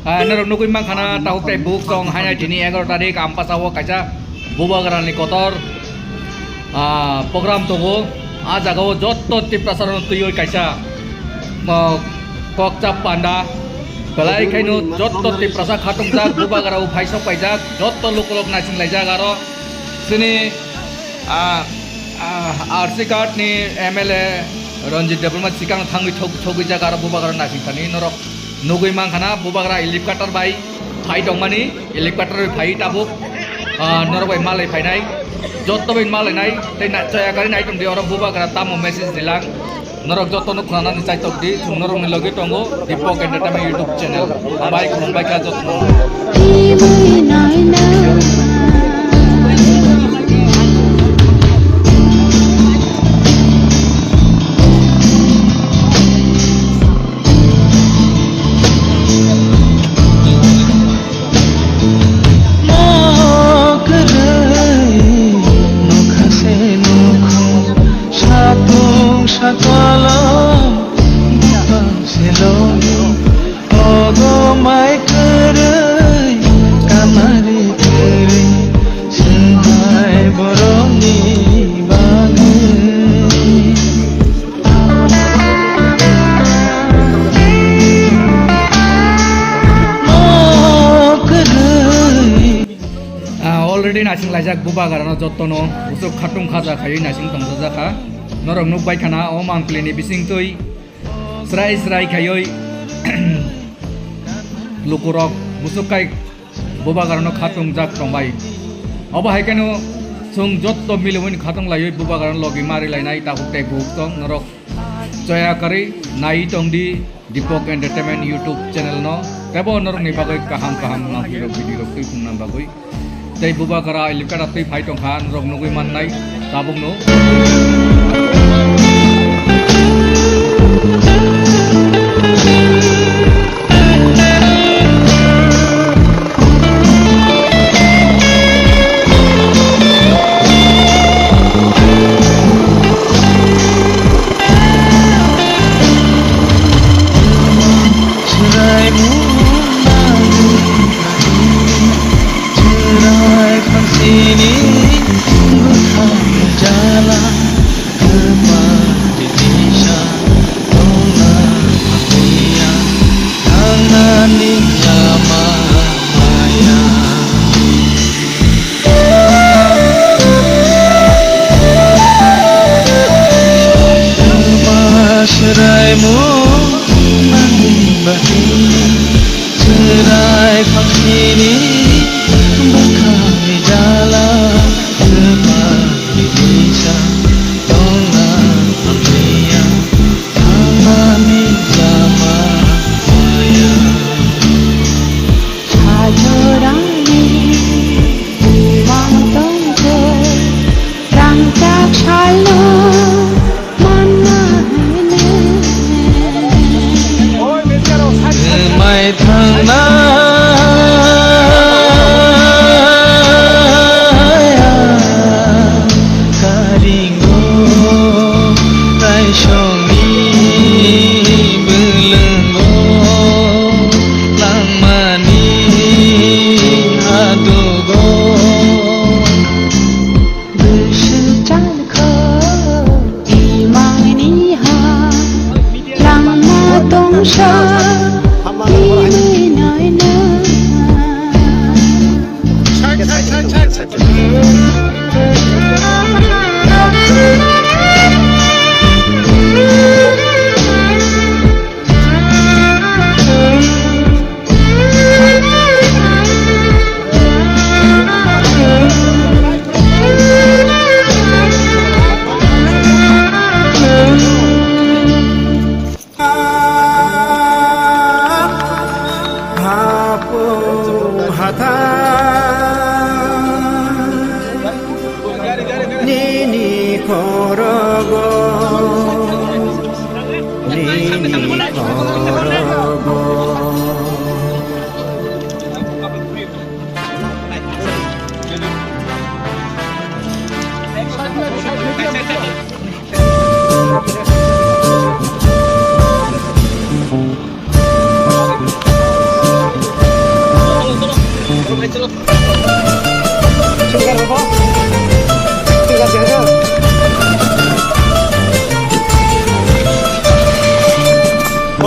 Narok nukui mangkhana tahukte book song hainai dini 11 tarik ampasao kaisa bubagarani kotor program tongo a jagao jotto tiprasaron tuyoi kaisa kokchap panda belai kaino jotto tiprasa khatumjak bubagarao phaisok paijak jotto lokolok nasinglajak aro sini RC card ni MLA Ranjit Development sikang thangui thogijak aro bubagar nasingthani norok nugui mangkhana bubagra helicopter bai phai dongmani helicopter phai tabuk norok bai malai phainai jotto bai malai nai tei na chaya kari nai tongdi oro bubagra tamo message dilang norok jotto nu khana ni chai tokdi chung norok ni logi tongo Dipok Entertainment YouTube channel bai khumbai ka jotto already nasing lajak bubagarano jottono usuk khatung khaja khai nasing tongjaka norok nukbai khana o mangklini bising tui srai khayoi lukurok usuk kai bubagarano khatung jak tongbai oba haikeno chung jotto miluin khatung layoi bubagarano logi mari lainai tahukte buk tong norok joya kari nai tongdi Dipok Entertainment YouTube channel no tebo norok ni bagai kaham na video tui khumna bagoi tei bubagara helicopter tui phai tongkha norok nugui mannai tabuk no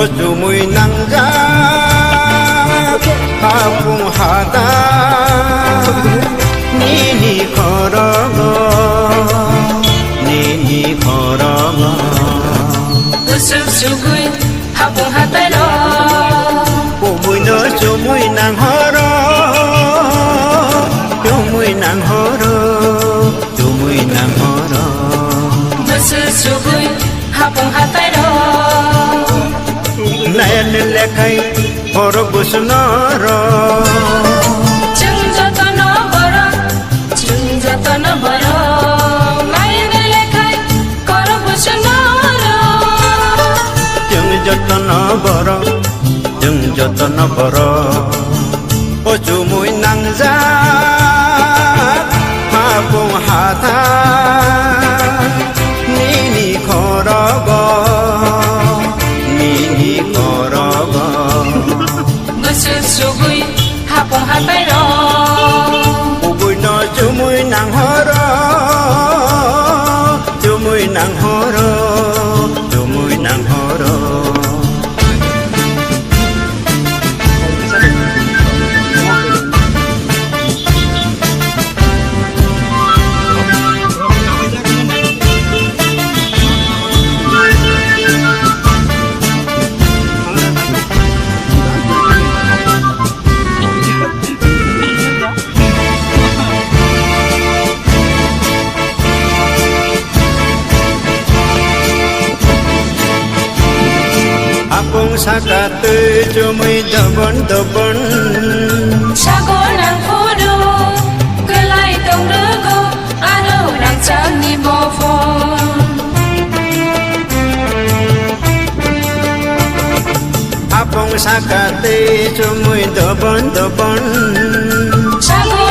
어쭈무이 낭자 하풍하다 니니 걸어가 니니 걸어가 우습수구이 하봉하다로 꼬무이 너 쪼무이 낭허러 쪼무이 낭허러 쪼무이 낭허러 우습수구이 하봉하다로 나야는 레카이 걸어보스너러 증저도 너버려 증저도 너버려 마이는 레카이 걸어보시너로 정저도 너버러 정저도 너버러 어쭈무이 낭자 하봉하다 니니 걸어가 니니 걸어가 우습수구이 하봉하다로 오구이 너 쭈무이 낭허러 쭈무이 낭허러 쭈무이 낭허러 봉사가뜨 쭈무이 더번 사고난 포도 글라이 동르고 아노랑 짱니 모폰 봉사가뜨 쭈무이 더번 사고